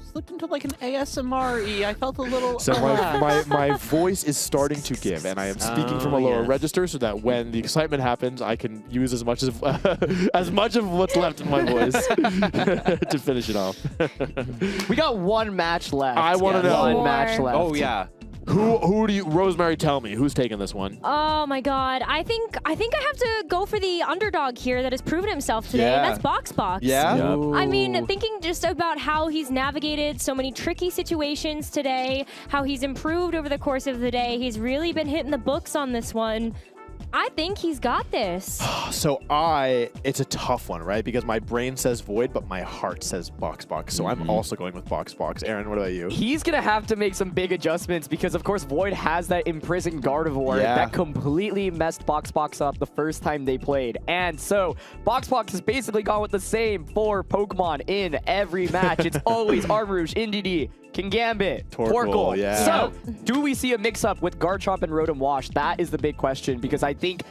slipped into like an ASMR-y. I felt a little. So my voice is starting to give, and I am speaking from a lower register, so that when the excitement happens, I can use as much of what's left in my voice to finish it off. We got one match left. I want to know. One match left. Oh yeah. Who do you, Rosemary? Tell me who's taking this one. Oh my God! I think I have to go for the underdog here that has proven himself today. Yeah. That's BoxBox. Yeah. Yep. I mean, thinking just about how he's navigated so many tricky situations today, how he's improved over the course of the day. He's really been hitting the books on this one. I think he's got this. So it's a tough one, right? Because my brain says Void, but my heart says BoxBox. So I'm also going with BoxBox. Aaron, what about you? He's going to have to make some big adjustments because, of course, Void has that imprisoned Gardevoir that completely messed BoxBox up the first time they played. And so BoxBox has basically gone with the same 4 Pokemon in every match. It's always Armarouge, Indeedee, Kingambit, Torkoal. Yeah. So, do we see a mix-up with Garchomp and Rotom Wash? That is the big question because I think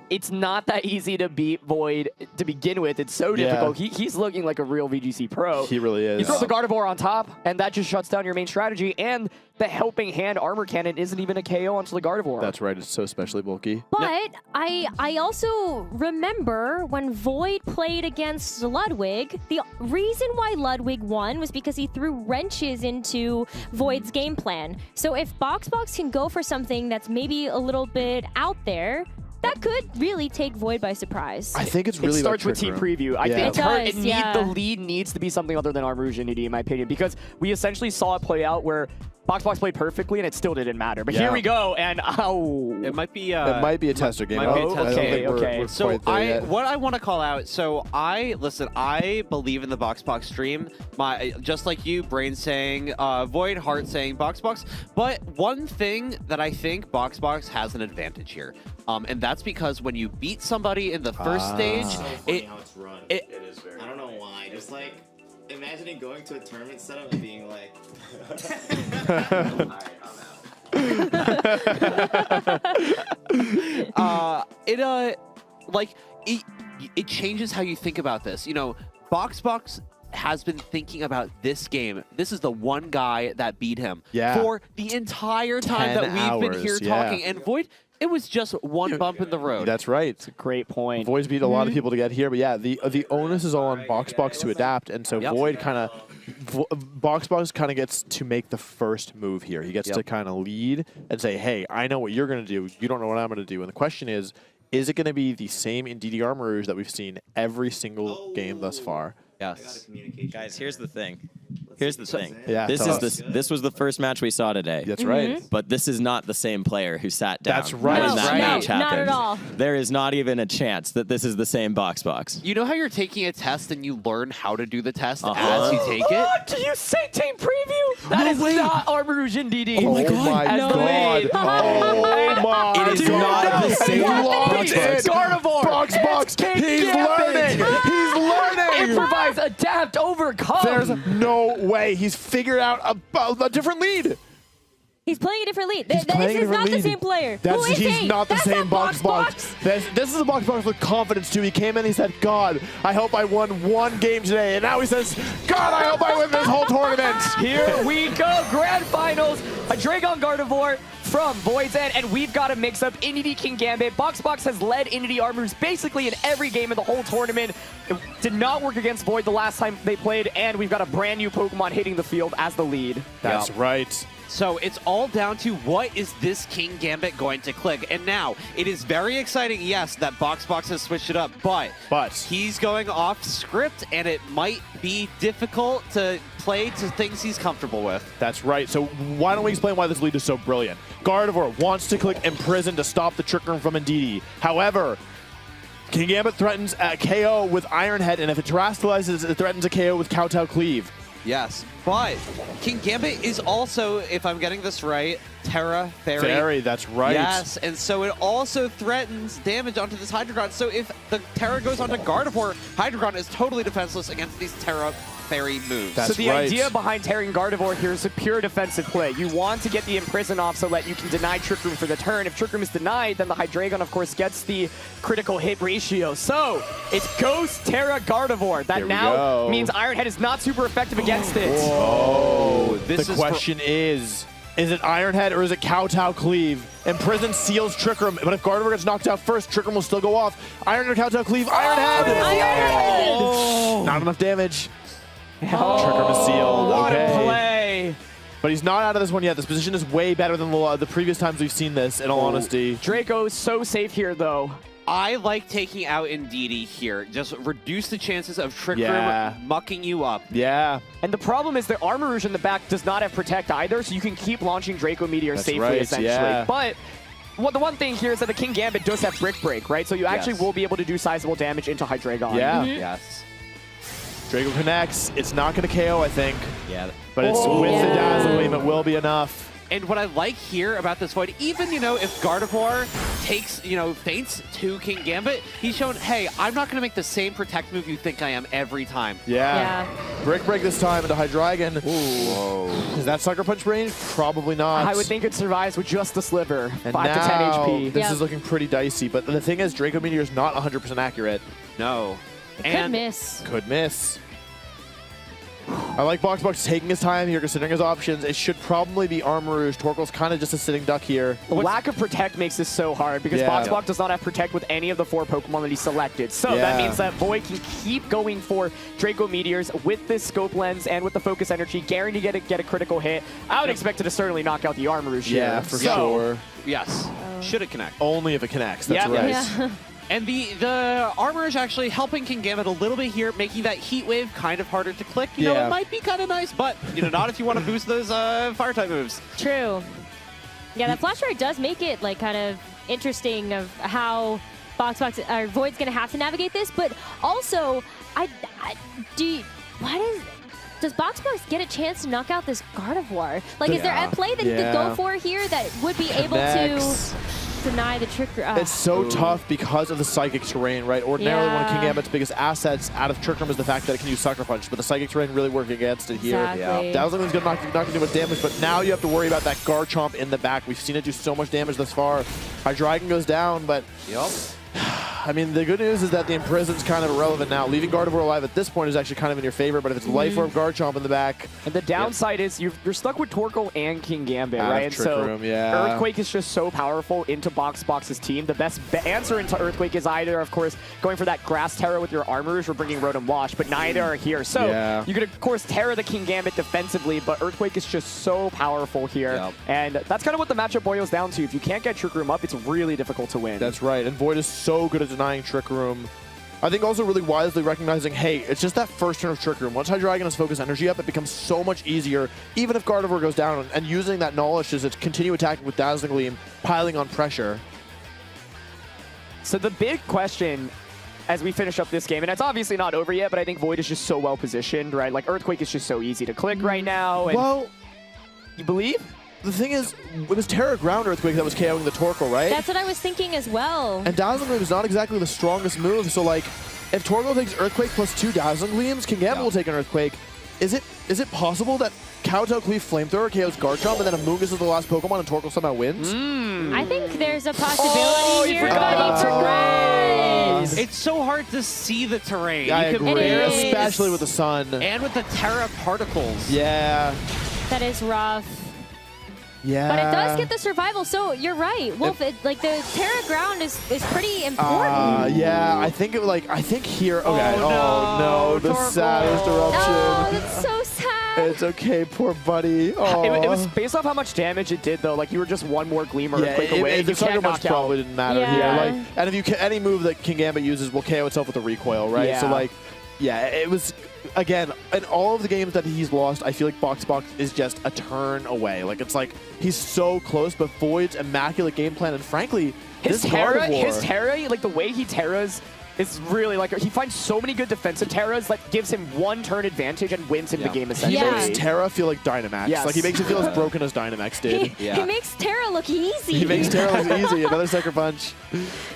it's not that easy to beat Void to begin with. It's so difficult. He's looking like a real VGC pro. He really is. You throw the Gardevoir on top, and that just shuts down your main strategy. And the Helping Hand Armor Cannon isn't even a KO onto the Gardevoir. That's right. It's so specially bulky. But I also remember when Void played against Ludwig, the reason why Ludwig won was because he threw wrenches into Void's game plan. So if BoxBox can go for something that's maybe a little bit out there, that could really take Void by surprise. I think it's really it starts with Team Preview. I think the lead needs to be something other than Armarouge and Indeedee, in my opinion, because we essentially saw it play out where BoxBox played perfectly and it still didn't matter. But here we go, and it might be a tester game. Okay. So what I want to call out. So I believe in the BoxBox stream. Just like you, Brain saying Void, Heart saying BoxBox. But one thing that I think BoxBox has an advantage here, and that's because when you beat somebody in the first stage, so funny how it's run. It is very. I don't know why. Just like imagining going to a tournament setup and being like. Alright, I'm out. It changes how you think about this. You know, BoxBox has been thinking about this game. This is the one guy that beat him for the entire time that we've been here talking. And Void, it was just one bump in the road. That's right. It's a great point. Void's beat a lot of people to get here, but yeah, the onus is all on BoxBox to adapt, and so Void BoxBox kind of gets to make the first move here. He gets to kind of lead and say, hey, I know what you're going to do. You don't know what I'm going to do. And the question is it going to be the same Indeedee Armarouge that we've seen every single game thus far? Yes. Guys, here's the thing. Here's the thing. Yeah, this was the first match we saw today. That's right. But this is not the same player who sat down. That's right. When that match happened. Not at all. There is not even a chance that this is the same BoxBox. You know how you're taking a test and you learn how to do the test as you take it? What? Did you say Team Preview? That is not Armarouge and Indeedee. Oh my god. Oh my It is not the same BoxBox. Gardevoir. BoxBox. He's learning. He's learning. Improvise, adapt, overcome. There's no way. He's figured out a different lead. He's playing a different lead. He's This is not the same player. He's not the same BoxBox. This is a BoxBox with confidence, too. He came in, he said, God, I hope I won one game today. And now he says, God, I hope I win this whole tournament. Here we go. Grand Finals. A Dragon Gardevoir from Void's End, and we've got a mix-up. Indeedee Kingambit. BoxBox has led Indeedee Armarouge basically in every game of the whole tournament. It did not work against Void the last time they played, and we've got a brand new Pokemon hitting the field as the lead. That's right. So it's all down to what is this Kingambit going to click. And now, it is very exciting, yes, that BoxBox has switched it up, but he's going off script, and it might be difficult to play to things he's comfortable with. That's right. So why don't we explain why this lead is so brilliant? Gardevoir wants to click Imprison to stop the Trick Room from Indeedee. However, Kingambit threatens a KO with Iron Head, and if it terastallizes, it threatens a KO with Kowtow Cleave. Yes, but Kingambit is also, if I'm getting this right, Terra Fairy. Fairy, that's right. Yes, and so it also threatens damage onto this Hydreigon. So if the Terra goes onto Gardevoir, Hydreigon is totally defenseless against these Terra very moves. That's so the right. idea behind tearing Gardevoir here is a pure defensive play. You want to get the Imprison off so that you can deny Trick Room for the turn. If Trick Room is denied, then the Hydreigon, of course, gets the critical hit ratio. So it's Ghost, Terra, Gardevoir. That Here we now go. means Iron Head is not super effective against it. Whoa. This The is question is it Iron Head or is it Kowtow Cleave? Imprison seals Trick Room, but if Gardevoir gets knocked out first, Trick Room will still go off. Iron Head or Kowtow Cleave? Iron Head! Iron Not enough damage. Oh, Trick Room is sealed. what Okay. a play. But he's not out of this one yet. This position is way better than the previous times we've seen this, in all honesty. Draco is so safe here, though. I like taking out Indeedee here. Just reduce the chances of Trick Yeah. Room mucking you up. Yeah. And the problem is the Armor Rouge in the back does not have Protect either, so you can keep launching Draco Meteor That's safely, right, essentially. yeah. But the one thing here is that the King Gambit does have Brick Break, right? So you actually will be able to do sizable damage into Hydreigon. Yeah. Yes. Draco connects. It's not going to KO, I think. Yeah. But it's with the Yeah. Dazzling Gleam, it will be enough. And what I like here about this Void, even, if Gardevoir takes, feints to King Gambit, he's shown, hey, I'm not going to make the same Protect move you think I am every time. Yeah. Brick Break this time into Hydreigon. Ooh. Is that Sucker Punch range? Probably not. I would think it survives with just a sliver, And 5 to 10 now, HP. This Yep. is looking pretty dicey. But the thing is, Draco Meteor is not 100% accurate. No. Could miss. Could miss. I like BoxBox taking his time here, considering his options. It should probably be Armor Rouge. Torkoal's kind of just a sitting duck here. The lack of Protect makes this so hard because Yeah. BoxBox does not have Protect with any of the 4 Pokemon that he selected. So Yeah. that means that Void can keep going for Draco Meteors with this Scope Lens and with the Focus Energy, guaranteed to get a critical hit. I would expect it to certainly knock out the Armor Rouge here. Yeah, for So, sure. Yes. Should it connect? Only if it connects. That's Yeah. right. Yeah. And the armor is actually helping King Gambit a little bit here, making that Heat Wave kind of harder to click. Yeah. It might be kind of nice, but, not if you want to boost those Fire-type moves. True. Yeah, that Flash Ride does make it kind of interesting of how BoxBox or Void's gonna have to navigate this, but also does BoxBox get a chance to knock out this Gardevoir? Is there a play that he could go for here that would be able Connects. to deny the trick? It's so tough because of the Psychic Terrain, right? Ordinarily, one of King Yeah. Gambit's biggest assets out of Trick Room is the fact that it can use Sucker Punch, but the Psychic Terrain really working against it here. Exactly. Dazzling Gleam's not going to do much damage, but now you have to worry about that Garchomp in the back. We've seen it do so much damage thus far. Hydreigon goes down, but Yep. I mean, the good news is that the Imprison's kind of irrelevant now. Leaving Gardevoir alive at this point is actually kind of in your favor, but if it's Life Orb Garchomp in the back, And the downside is you're stuck with Torkoal and King Gambit, Out of right? And Trick so Room, yeah. Earthquake is just so powerful into BoxBox's team. The best answer into Earthquake is either, of course, going for that Grass Terra with your Armor Rouge or bringing Rotom Wash, but neither are here. So Yeah. you could, of course, Terra the King Gambit defensively, but Earthquake is just so powerful here. Yep. And that's kind of what the matchup boils down to. If you can't get Trick Room up, it's really difficult to win. that's right. And Void is so good at denying Trick Room. I think also really wisely recognizing, hey, it's just that first turn of Trick Room. Once Hydreigon has Focus Energy up, it becomes so much easier, even if Gardevoir goes down, and using that knowledge to continue attacking with Dazzling Gleam, piling on pressure. So the big question as we finish up this game, and it's obviously not over yet, but I think Void is just so well positioned, right? Earthquake is just so easy to click right now. And Well, you believe? the thing is, it was Terra Ground Earthquake that was KOing the Torkoal, right? That's what I was thinking as well. And Dazzling Gleam is not exactly the strongest move, so if Torkoal takes Earthquake plus 2 Dazzling Gleams, King Gambit will take an Earthquake. Is it possible that Kowtow Cleave Flamethrower KOs Garchomp and then Amoonguss is the last Pokemon and Torkoal somehow wins? I think there's a possibility here. forgot about Terrain. It's so hard to see the terrain. I You can agree, barely- especially with the sun. And with the Terra particles. Yeah. That is rough. Yeah. But it does get the survival, so you're right. Wolf, the Terra Ground is pretty important. Yeah, I think here. Okay. Oh, no, the Torkoal. saddest eruption. Oh, that's so sad. It's okay, poor buddy. Oh. It was based off how much damage it did, though. You were just one more Gleam or Yeah, Earthquake away. the You Sucker can't Punch knock out. probably didn't matter Yeah. here. And if you any move that King Gambit uses will KO itself with a recoil, right? Yeah. So yeah, it was. Again, in all of the games that he's lost, I feel like BoxBox is just a turn away. He's so close, but Void's immaculate game plan, and frankly, His this Terra, Gardevoir, the way he Terras is really, he finds so many good defensive Terras that gives him one turn advantage and wins him the game, he essentially. makes Terra feel like Dynamax. Yes. He makes it feel as broken as Dynamax did. He makes Terra look easy. He makes Terra look easy. Another Sucker Punch.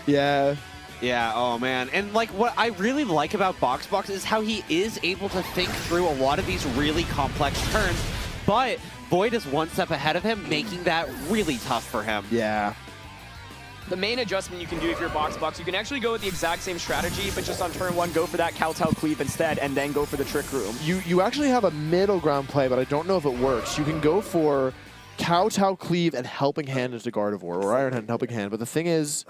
Yeah. Yeah, oh man. And like what I really like about BoxBox is how he is able to think through a lot of these really complex turns, but Void is one step ahead of him, making that really tough for him. Yeah. The main adjustment you can do if you're BoxBox, you can actually go with the exact same strategy, but just on turn 1, go for that Kowtow Cleave instead, and then go for the Trick Room. You actually have a middle ground play, but I don't know if it works. You can go for Kowtow Cleave and Helping Hand into Gardevoir, or Iron Hand and Helping Hand, but the thing is,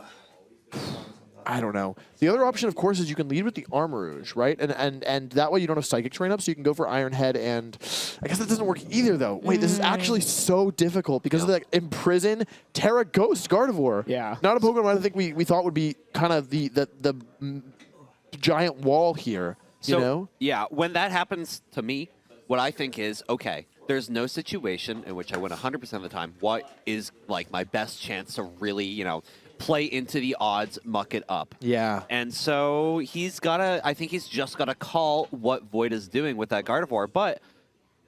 I don't know. The other option, of course, is you can lead with the Armarouge, right? And that way you don't have Psychic Terrain up, so you can go for Iron Head, and I guess that doesn't work either, though. Wait, this is actually so difficult because of the Imprison, Terra Ghost Gardevoir. Yeah. Not a Pokemon I think we thought would be kind of the giant wall here, you know? Yeah, when that happens to me, what I think is, okay, there's no situation in which I win 100% of the time. What is, like, my best chance to really, you know, play into the odds, muck it up? Yeah. And so he's got to, I think he's just got to call what Void is doing with that Gardevoir, but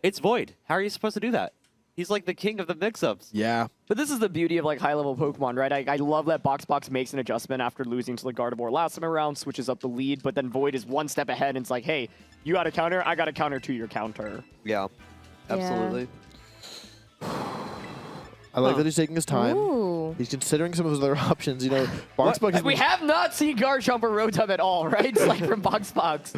it's Void. How are you supposed to do that? He's like the king of the mix-ups. Yeah. But this is the beauty of like high-level Pokemon, right? I love that BoxBox makes an adjustment after losing to the Gardevoir last time around, switches up the lead, but then Void is one step ahead and it's like, hey, you got a counter, I got a counter to your counter. Yeah, absolutely. I like that he's taking his time. Ooh. He's considering some of his other options. You know, BoxBox has We been- have not seen Garchomp or Rotom at all, right? It's like from BoxBox.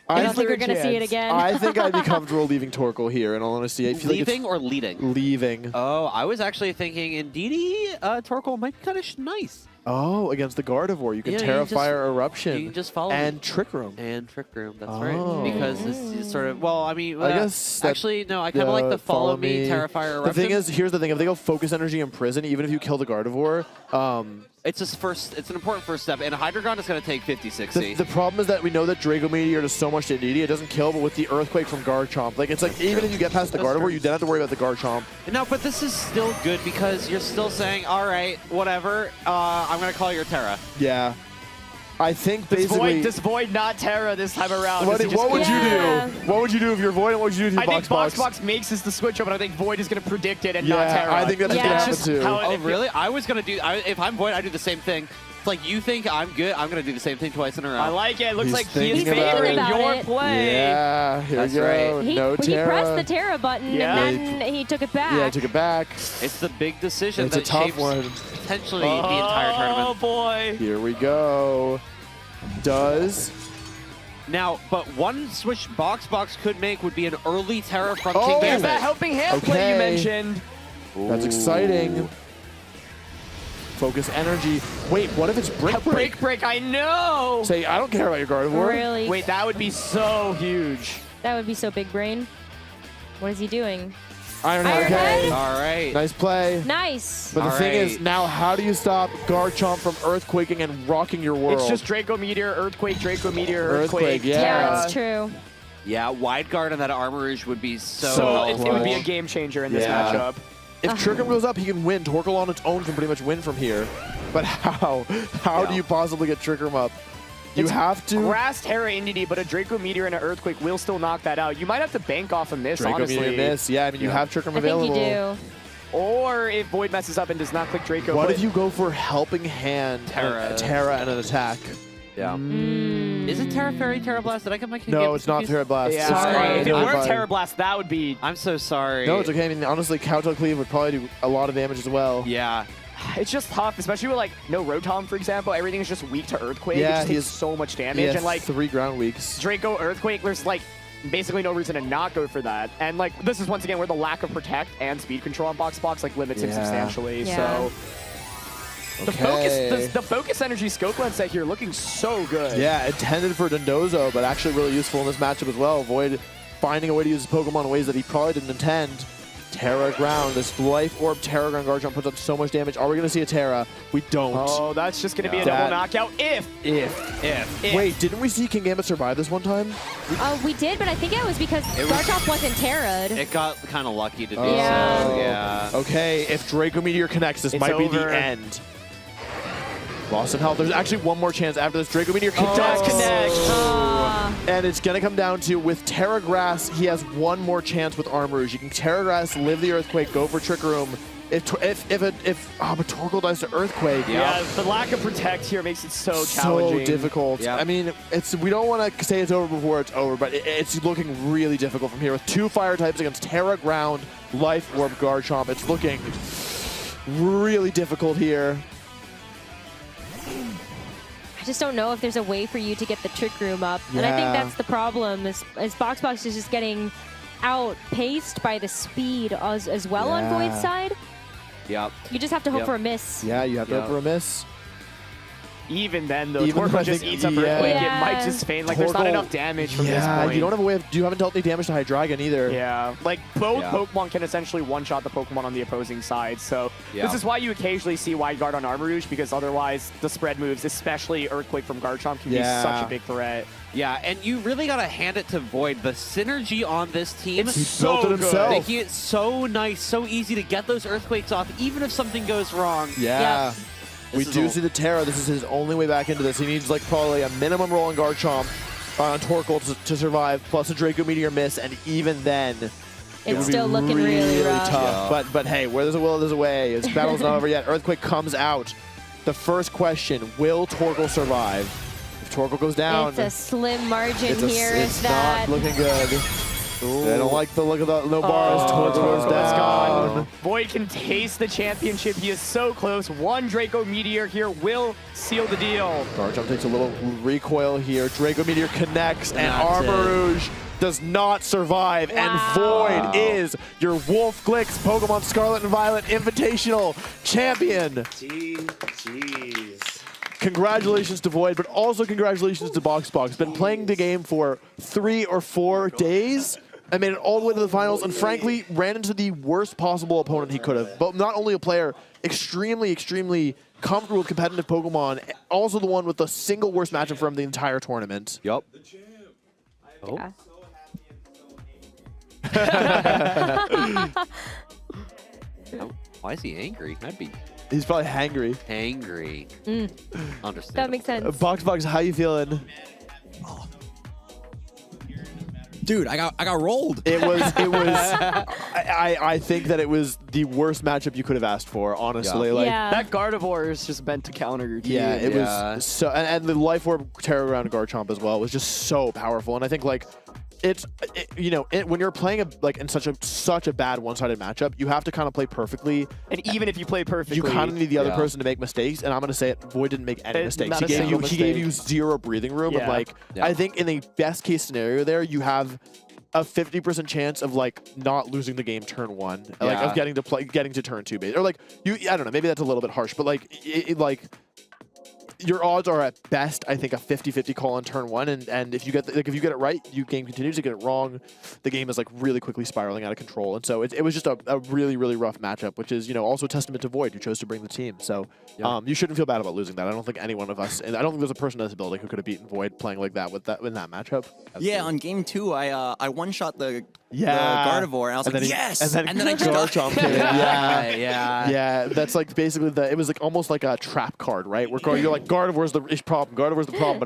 I I don't think we're going to see it again. I think I'd be comfortable leaving Torkoal here, in all honesty. I feel Leaving like or leading? it's leaving. Oh, I was actually thinking, indeed, Torkoal might be kind of nice. Oh, against the Gardevoir. You can Yeah, you Terra just- Fire Eruption. you can just follow And me. Trick Room. And Trick Room, that's Oh. right. Because this is sort of, well, I mean, I guess that- actually, no, I kind of like the follow me, Terrafire Eruption. The thing is, here's the thing. If they go Focus Energy in Prison, even if you kill the Gardevoir, it's it's an important first step, and Hydreigon is going to take 50-60. the problem is that we know that Draco Meteor does so much to Indeedee, it doesn't kill, but with the Earthquake from Garchomp, like, it's like, even if you get past the That's Gardevoir, true. you then have to worry about the Garchomp. No, but this is still good because you're still saying, all right, whatever, I'm going to call your Terra. Yeah. I think Does basically... Void, does Void not Terra this time around? What, Does he just what would go- you Yeah. do? What would you do if you're Void, and what would you do if I you're think BoxBox? BoxBox makes this the switch up, but I think Void is going to predict it and not Yeah, Terra. I think that's Yeah. gonna It's happen just too. how Oh, it- really? I was going to do, if I'm Void, I do the same thing. It's like, you think I'm good, I'm going to do the same thing twice in a row. I like it. Looks He's like he is thinking about favoring it. your Thinking play. Yeah, here That's we go. right. He, No he Terra. pressed the Terra button Yeah. and then he took it back. Yeah, I took it back. It's the big decision It's a that tough shapes one. potentially the entire Oh, tournament. boy. Here we go. Does... Now, but one switch BoxBox could make would be an early Terra from Oh! King There's Gambit. that helping hand play you Okay. mentioned. That's exciting. Focus energy. Wait, what if it's Brick Break? Break, I know. Say, I don't care about your Gardevoir. Really? Wait, that would be so huge. That would be so big brain. What is he doing? Iron Head. Iron Head? Okay. All right. Nice play. Nice. But the All thing is, right. now how do you stop Garchomp from earthquaking and rocking your world? It's just Draco Meteor, Earthquake, Draco Meteor, Earthquake, Earthquake. yeah. Yeah, Terra. it's true. Yeah, wide guard on that Armarouge would be so So it helpful. would be a game changer in this Yeah. matchup. If Trick Room goes up, he can win. Torkoal on its own can pretty much win from here. But how? How do you possibly get Trick Room up? You It's have to. Grass, Terra, Indeedee, but a Draco Meteor and an Earthquake will still knock that out. You might have to bank off a miss, Draco honestly. Meteor miss. Yeah, I mean, you have Trick Room I think available. you do. Or if Void messes up and does not click Draco. What but if you go for Helping Hand, Terra. Terra and an attack? Yeah. Is it Terra Fairy, Terra Blast? Did I get my King No, Gambit it's not confused? Terra Blast. Yeah, It's Sorry. if it I'm were fine. Terra Blast, that would be... I'm so sorry. No, it's okay. I mean, honestly, Kowtow Cleave would probably do a lot of damage as well. Yeah. It's just tough, especially with, like, no Rotom, for example. Everything is just weak to Earthquake. Yeah, it just he takes has- so much He damage. has And, like, 3 ground weeks. Draco, Earthquake, there's, like, basically no reason to not go for that. And, like, this is, once again, where the lack of Protect and Speed Control on BoxBox, like, limits him Yeah. substantially. Yeah. So... The Okay. focus energy scope lens set here looking so good. Yeah, intended for Dondozo, but actually really useful in this matchup as well. Void finding a way to use his Pokemon in ways that he probably didn't intend. Terra Ground. This Life Orb Terra Ground Garchomp puts up so much damage. Are we going to see a Terra? We don't. Oh, that's just going to be a That- double knockout if. Wait, didn't we see King Gambit survive this one time? We did, but I think it was because Garchomp wasn't Terra'd. It got kind of lucky to do Yeah. so. Yeah. Okay, if Draco Meteor connects, this It's might be over. the end. Loss of health. There's actually one more chance after this. Draco Meteor Does connects. connect. And it's going to come down to, with Terra Grass, he has one more chance with Armarouge. You can Terra Grass, live the Earthquake, go for Trick Room. But Torkoal dies to Earthquake. Yeah, the lack of Protect here makes it so challenging. So difficult. Yeah. I mean, we don't want to say it's over before it's over, but it's looking really difficult from here with 2 fire types against Terra, Ground, Life Orb, Garchomp. It's looking really difficult here. I just don't know if there's a way for you to get the Trick Room up. And I think that's the problem, is BoxBox is just getting outpaced by the speed as well on Void's side. Yep. You just have to hope for a miss. Yeah, you have to hope for a miss. Even then, though, Even Torkoal just eats up Earthquake. It might just feign like there's not enough damage from this point. You don't have a way of... You haven't dealt any damage to Hydreigon either. Yeah, like both Pokemon can essentially one-shot the Pokemon on the opposing side. So this is why you occasionally see Wide Guard on Armor Rouge, because otherwise the spread moves, especially Earthquake from Garchomp, can be such a big threat. Yeah, and you really got to hand it to Void. The synergy on this team It's so good. Making it so nice, so easy to get those Earthquakes off, even if something goes wrong. Yeah. We do see the Terra. This is his only way back into this. He needs like probably a minimum roll on Garchomp on Torkoal to survive, plus a Draco Meteor miss, and even then, it would still be looking really rough. tough. But hey, where there's a will, there's a way. This battle's not over yet. Earthquake comes out. The first question: will Torkoal survive? If Torkoal goes down, It's a slim margin here. It's that not looking good. I don't like the look of the no bars. Torkoal goes down. Void can taste the championship. He is so close. One Draco Meteor here will seal the deal. Garchomp takes a little recoil here. Draco Meteor connects, and Armor Rouge does not survive. And Void is your Wolfe Glick's Pokemon Scarlet and Violet Invitational champion. Jeez. Congratulations to Void, but also congratulations to BoxBox. Been playing the game for 3 or 4 days and made it all the way to the finals, and frankly ran into the worst possible opponent he could have. But not only a player extremely, extremely comfortable with competitive Pokemon, also the one with the single worst matchup for him the entire tournament. Yup. Yeah. Why is he angry? That'd be He's probably hangry. angry. Understand. That makes sense. BoxBox, how you feeling? Dude, I got rolled. It was I think that it was the worst matchup you could have asked for, honestly. Yeah. Like That Gardevoir is just meant to counter your team. yeah, it was so, and the Life Orb Terra Ground Garchomp as well was just so powerful. And I think like when you're playing in such a bad one-sided matchup, you have to kind of play perfectly. And even if you play perfectly, You kind of need the other person to make mistakes, and I'm going to say it, Void didn't make any mistakes. He gave you 0 breathing room. Yeah. And I think in the best case scenario there, you have a 50% chance of not losing the game turn 1, of getting to turn 2 base. Or I don't know, maybe that's a little bit harsh, but your odds are at best, I think, a 50-50 call on turn 1, and if you get if you get it right, game continues. You get it wrong, the game is really quickly spiraling out of control. And so it was just a really, really rough matchup, which is also a testament to Void, who chose to bring the team. So you shouldn't feel bad about losing that. I don't think any one of us, and I don't think there's a person in this building who could have beaten Void playing like that in that matchup. Yeah, on game 2, I one-shot the Gardevoir, and I was like, yes! And then I just got... Yeah, that's basically it was almost like a trap card, right? Where you're like, Gardevoir's the problem, but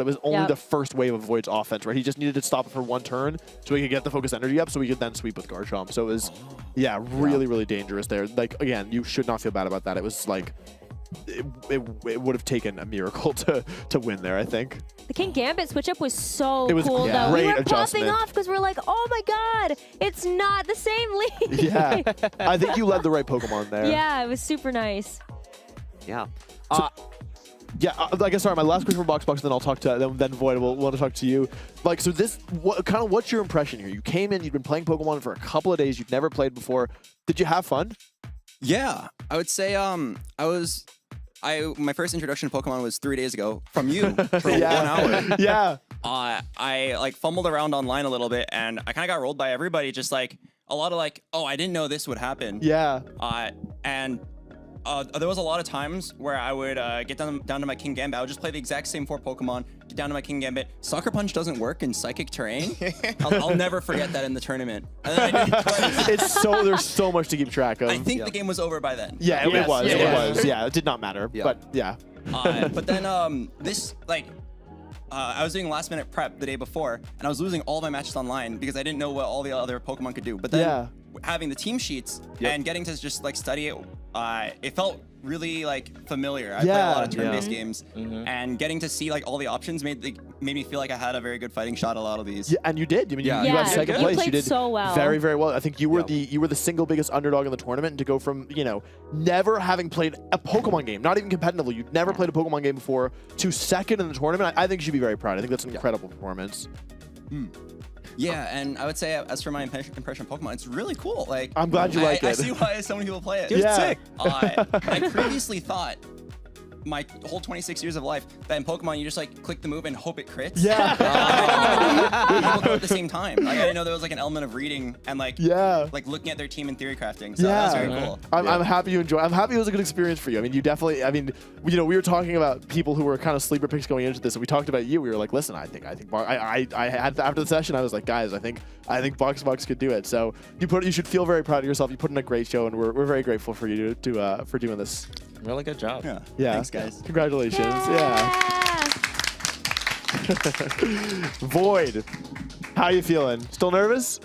it was only the first wave of Void's offense, right? He just needed to stop it for 1 turn so he could get the focus energy up so he could then sweep with Garchomp. So it was, really, really dangerous there. Again, you should not feel bad about that. It was it would have taken a miracle to win there, I think. The King Gambit switch up was so was cool, a though. We great were popping adjustment. off because we're like, oh my god, it's not the same league. Yeah, I think you led the right Pokemon there. Yeah, it was super nice. Yeah. I guess, sorry, my last question for BoxBox, then I'll talk to, then Void will want to talk to you. So what's your impression here? You came in, you've been playing Pokemon for a couple of days, you've never played before. Did you have fun? Yeah, I would say my first introduction to Pokemon was 3 days ago from you for 1 hour. Yeah. I fumbled around online a little bit, and I kind of got rolled by everybody. Just a lot of oh, I didn't know this would happen. Yeah. There was a lot of times where I would get down to my King Gambit. I would just play the exact same 4 Pokemon, get down to my King Gambit. Sucker Punch doesn't work in Psychic Terrain. I'll never forget that in the tournament. And then I did it twice. There's so much to keep track of. I think the game was over by then. Yeah, it was. Yeah, it did not matter. Yeah. But yeah. But then I was doing last minute prep the day before, and I was losing all my matches online because I didn't know what all the other Pokemon could do. But then having the team sheets and getting to just study it it felt really like familiar. I played a lot of turn-based Yeah. games, and getting to see like all the options made me feel like I had a very good fighting shot a lot of these. Yeah, and you did. I mean, Yeah. you got Yeah, second you place. played You did so well. very, very well. I think you were the single biggest underdog in the tournament, and to go from never having played a Pokemon game, not even competitively, you'd never played a Pokemon game before, to second in the tournament. I think you should be very proud. I think that's an incredible performance. Yeah, and I would say as for my impression of Pokemon, it's really cool. Like I'm glad you like I it. see why so many people play it. Dude, it's sick. I previously thought my whole 26 years of life that in Pokemon you just like click the move and hope it crits. Yeah. People go at the same time. Like I didn't know there was like an element of reading and like looking at their team and theory crafting. So that was very cool. I'm happy you enjoy. I'm happy it was a good experience for you. I mean, you definitely. I mean, we were talking about people who were kind of sleeper picks going into this, and we talked about you. We were like, listen, I think I had after the session, I was like, guys, I think BoxBox could do it. So you should feel very proud of yourself. You put in a great show, and we're very grateful for you for doing this. Really good job. Yeah. Thanks, guys. Congratulations. Yeah. Void, how you feeling? Still nervous?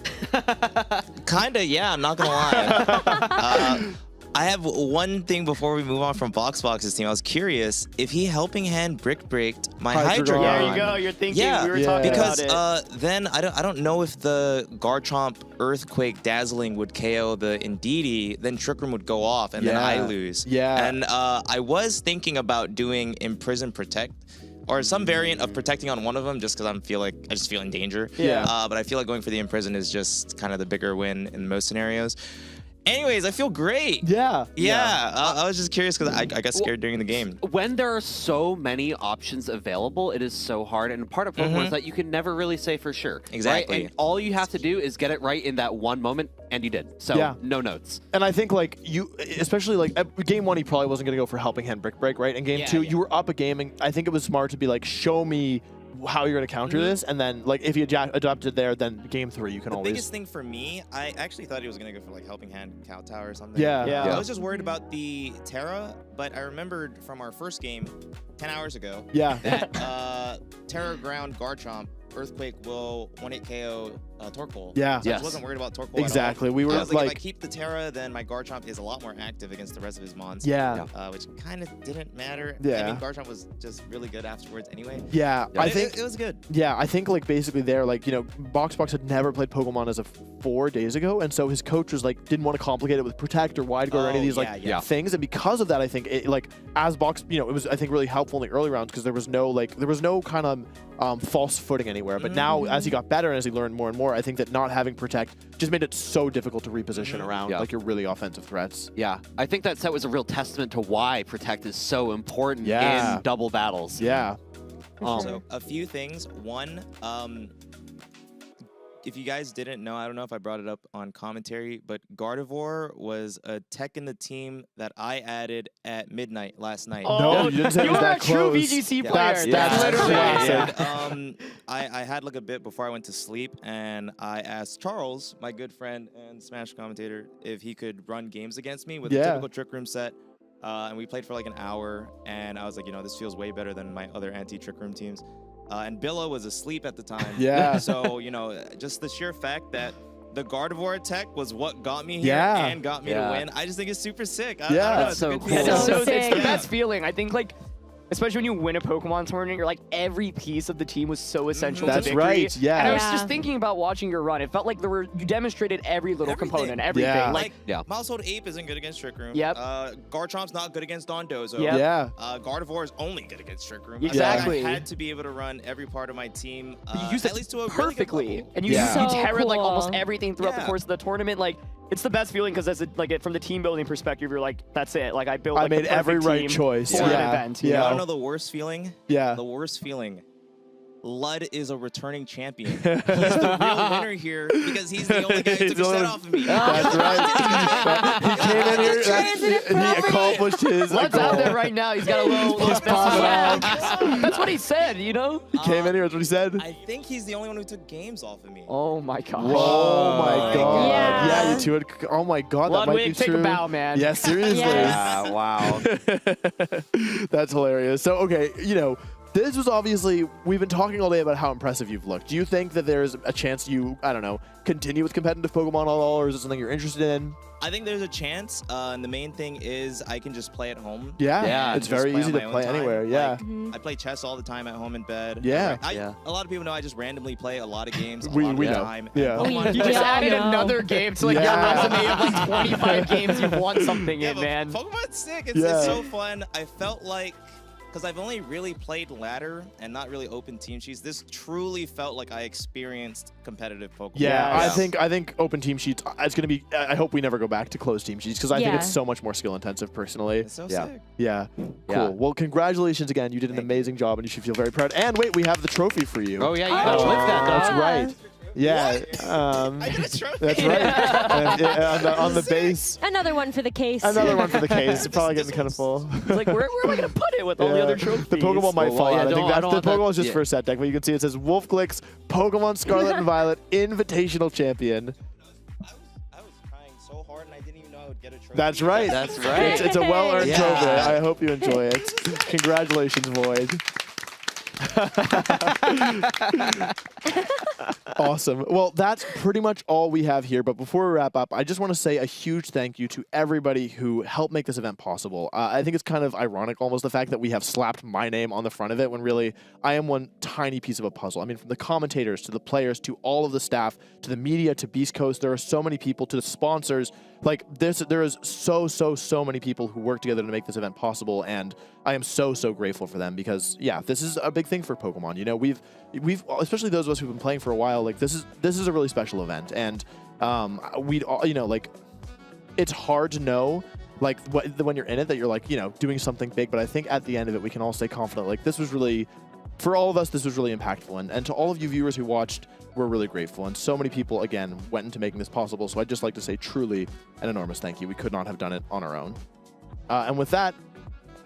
Kinda, yeah. I'm not gonna lie. I have one thing before we move on from BoxBox's team. I was curious if he helping hand breaked my Hydreigon. There you go. You're thinking. Yeah, we were talking because about it. then I don't know if the Garchomp Earthquake Dazzling would KO the Indeedee, then Trick Room would go off, and then I lose. Yeah. And I was thinking about doing Imprison Protect, or some variant of protecting on one of them, just because I just feel in danger. Yeah. But I feel like going for the Imprison is just kind of the bigger win in most scenarios. Anyways, I feel great. Yeah. I was just curious because I got scared during the game. When there are so many options available, it is so hard. And part of Pokemon is that you can never really say for sure. Exactly. Right? And all you have to do is get it right in that one moment, and you did. So no notes. And I think like you, especially like at game one, he probably wasn't going to go for helping hand break, right? In game two, you were up a game, and I think it was smart to be like, show me how you're going to counter this, and then like if you adapted there, then game three you can always. The biggest thing for me, I actually thought he was going to go for like helping hand Kowtow or something. Yeah. I was just worried about the Terra, but I remembered from our first game 10 hours ago that Terra Ground Garchomp Earthquake will 1-hit KO Torkoal. Yeah. So I just wasn't worried about Torkoal Exactly. At all. We were I was like, like if I keep the Terra, then my Garchomp is a lot more active against the rest of his mons. Which kind of didn't matter. Yeah. I mean, Garchomp was just really good afterwards anyway. Yeah. I think it was good. Yeah, I think like basically there, like, BoxBox had never played Pokemon as of 4 days ago, and so his coach was like, didn't want to complicate it with Protect or Wide Guard or any of these things, and because of that, I think it like as Box, it was I think really helpful in the early rounds because there was no kind of false footing anywhere. But now as he got better and as he learned more and more, I think that not having Protect just made it so difficult to reposition around like your really offensive threats. Yeah, I think that set was a real testament to why Protect is so important in double battles. Yeah. So a few things. One, if you guys didn't know, I don't know if I brought it up on commentary, but Gardevoir was a tech in the team that I added at midnight last night. No, you didn't say it was that true close. VGC player. That's literally. classic. And, I had like a bit before I went to sleep, and I asked Charles, my good friend and Smash commentator, if he could run games against me with a typical Trick Room set. And we played for like an hour, and I was like, this feels way better than my other anti-Trick Room teams. And Billa was asleep at the time. Yeah. So, just the sheer fact that the Gardevoir attack was what got me here Yeah. and got me to win, I just think it's super sick. I Yeah. don't know, That's it's a so good cool. feeling. It's So it's the sick. best feeling. I think like, especially when you win a Pokemon tournament, you're like every piece of the team was so essential to That's victory. right, yeah. And I was Yeah. just thinking about watching your run. It felt like you demonstrated every little component, everything. Yeah. Like Mousehold Ape isn't good against Trick Room. Yep. Garchomp's not good against Dondozo. Yep. Yeah. Gardevoir is only good against Trick Room. Exactly. I had to be able to run every part of my team. you used at it least to a perfectly, really good level. and you Yeah. you So terrored like almost cool. everything throughout the Yeah. course of the tournament. Like it's the best feeling because from the team building perspective, you're like, that's it. Like I built. I Like, made the every perfect right team choice. for an Yeah. event. Yeah. You I know? don't know the worst feeling. Yeah. The worst feeling. Lud is a returning champion. He's the real winner here because he's the only guy who took a set off of me. That's right. He came in here and he accomplished his Lud's goal. out there right now. He's got a little He's popping swag. That's what he said. You know. He came in here, that's what he said. I think he's the only one who took games off of me. Oh my gosh. Oh my god. Yeah. Yeah, you two had, oh my god, that might be Ludwig, take true. a bow, man. Yeah, seriously. Yes. Wow. That's hilarious. So, okay, This was obviously, we've been talking all day about how impressive you've looked. Do you think that there's a chance you, I don't know, continue with competitive Pokemon at all, or is it something you're interested in? I think there's a chance, and the main thing is I can just play at home. Yeah, it's very easy to play anywhere. Yeah, I play chess all the time at home in bed. Yeah. A lot of people know I just randomly play a lot of games. We know. Time. Yeah. You just added another game to like your resume of like 25 games you've won something in, man. Pokemon's sick. It's so fun. I felt like, because I've only really played ladder and not really open team sheets, this truly felt like I experienced competitive Pokemon. Yeah, I think open team sheets, it's going to be, I hope we never go back to closed team sheets, because I think it's so much more skill intensive personally. It's so sick. Yeah, cool. Well, congratulations again. You did an amazing job and you should feel very proud. And wait, we have the trophy for you. Oh yeah, you gotta lift that. That's right. Yeah, I get a trophy. that's right. on the base. Another one for the case. Another one for the case. It's probably getting kind of full. Like, where am I going to put it with all the other trophies? The Pokemon might fall out. I think the Pokemon's just yeah. for a set deck, but you can see it says Wolfe Glick's Pokemon Scarlet and Violet Invitational Champion. I was trying so hard and I didn't even know I would get a trophy. That's right. That's right. It's a well-earned Yeah. trophy. I hope you enjoy it. Congratulations, Void. Awesome. Well, that's pretty much all we have here. But before we wrap up, I just want to say a huge thank you to everybody who helped make this event possible. I think it's kind of ironic almost the fact that we have slapped my name on the front of it when really I am one tiny piece of a puzzle. I mean, from the commentators to the players to all of the staff to the media to Beast Coast, there are so many people, to the sponsors. Like there is so many people who work together to make this event possible, and I am so grateful for them because this is a big thing for Pokemon. You know, we've especially those of us who've been playing for a while. Like this is a really special event, and we'd all, you know, like it's hard to know like when you're in it that you're like, you know, doing something big. But I think at the end of it, we can all stay confident. Like this was really, for all of us, this was really impactful, and to all of you viewers who watched, we're really grateful. And so many people, again, went into making this possible. So I'd just like to say truly an enormous thank you. We could not have done it on our own. And with that,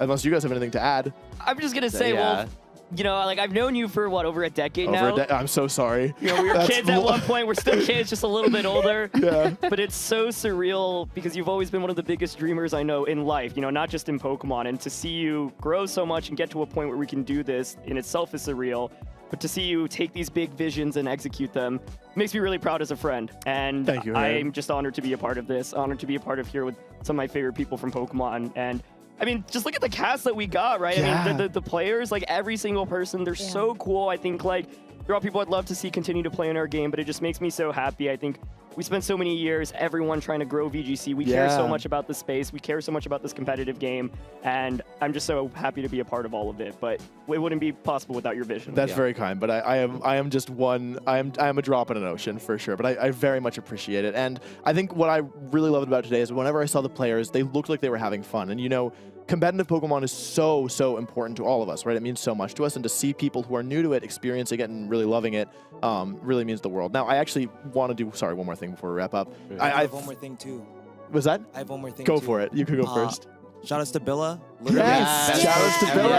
unless you guys have anything to add. I'm just going to say, Wolfe, you know, like I've known you for what, over a decade now? I'm so sorry. You know, we were kids at one point. We're still kids, just a little bit older. Yeah. But it's so surreal because you've always been one of the biggest dreamers I know in life, you know, not just in Pokemon. And to see you grow so much and get to a point where we can do this in itself is surreal. But to see you take these big visions and execute them makes me really proud as a friend. And thank you, I'm just honored to be a part of this, honored to be a part of here with some of my favorite people from Pokemon. And I mean, just look at the cast that we got, right? Yeah. I mean, the players, like every single person, they're so cool. I think like they're all people I'd love to see continue to play in our game, but it just makes me so happy. I think we spent so many years, everyone trying to grow VGC. We care so much about the space. We care so much about this competitive game. And I'm just so happy to be a part of all of it. But it wouldn't be possible without your vision. That's very kind. But I am just one, I am a drop in an ocean for sure. But I very much appreciate it. And I think what I really loved about today is whenever I saw the players, they looked like they were having fun. And you know, competitive Pokemon is so important to all of us, right? It means so much to us, and to see people who are new to it experiencing it and really loving it really means the world. Now, I actually want to do, sorry, one more thing before we wrap up. I have one more thing too. Was that? I have one more thing Go too. for it. You could go first. Shout outs to Billa. Yes! Shout outs to Billa.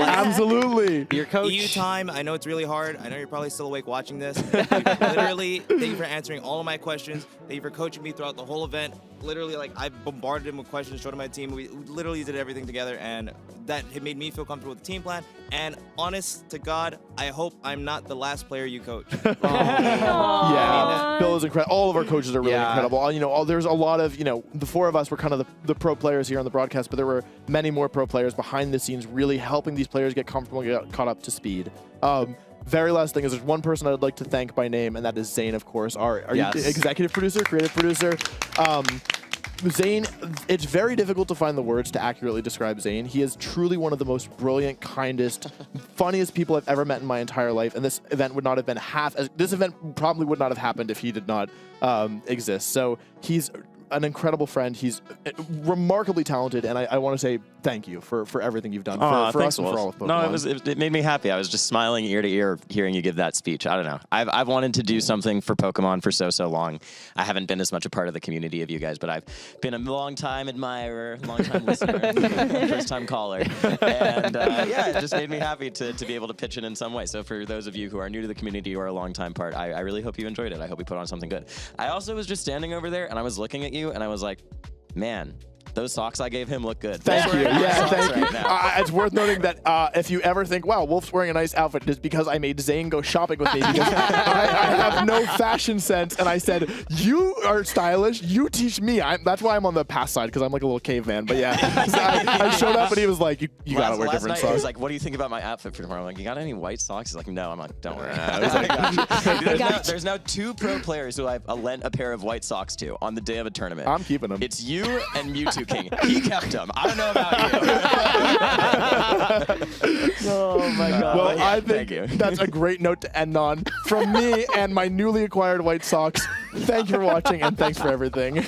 Absolutely. Your coach. EU time. I know it's really hard. I know you're probably still awake watching this. Literally, thank you for answering all of my questions. Thank you for coaching me throughout the whole event. Literally, like, I bombarded him with questions, showed him my team. We literally did everything together, and that it made me feel comfortable with the team plan. And honest to God, I hope I'm not the last player you coach. Yeah, Bill is incredible. All of our coaches are really incredible. You know, there's a lot of, you know, the four of us were kind of the pro players here on the broadcast, but there were many more pro players behind the scenes really helping these players get comfortable and get caught up to speed. Very last thing is there's one person I'd like to thank by name, and that is Zane, of course, our executive producer, creative producer. Zane, it's very difficult to find the words to accurately describe Zane. He is truly one of the most brilliant, kindest, funniest people I've ever met in my entire life, and this event would not have been this event probably would not have happened if he did not exist. So he's an incredible friend. He's remarkably talented, and I want to say thank you for everything you've done for us and for all of Pokemon. No, it made me happy. I was just smiling ear to ear hearing you give that speech. I don't know. I've wanted to do something for Pokemon for so long. I haven't been as much a part of the community of you guys, but I've been a long-time admirer, long-time listener, first-time caller. And it just made me happy to be able to pitch in some way. So for those of you who are new to the community or a long-time part, I really hope you enjoyed it. I hope we put on something good. I also was just standing over there, and I was looking at you, and I was like, man, Those socks I gave him look good. Thank you. Yeah, thank you. Right now. It's worth noting that if you ever think, wow, Wolf's wearing a nice outfit, it's because I made Zane go shopping with me because I have no fashion sense. And I said, you are stylish. You teach me. That's why I'm on the pass side, because I'm like a little caveman. But yeah, so I showed up and he was like, you gotta wear different night, socks. He was like, what do you think about my outfit for tomorrow? I'm like, you got any white socks? He's like, no. I'm like, don't worry. There's now 2 pro players who I've lent a pair of white socks to on the day of a tournament. I'm keeping them. It's you and Mewtwo King. He kept them. I don't know about you. Oh my god. Well, yeah, I think that's a great note to end on. From me and my newly acquired white socks, thank you for watching and thanks for everything.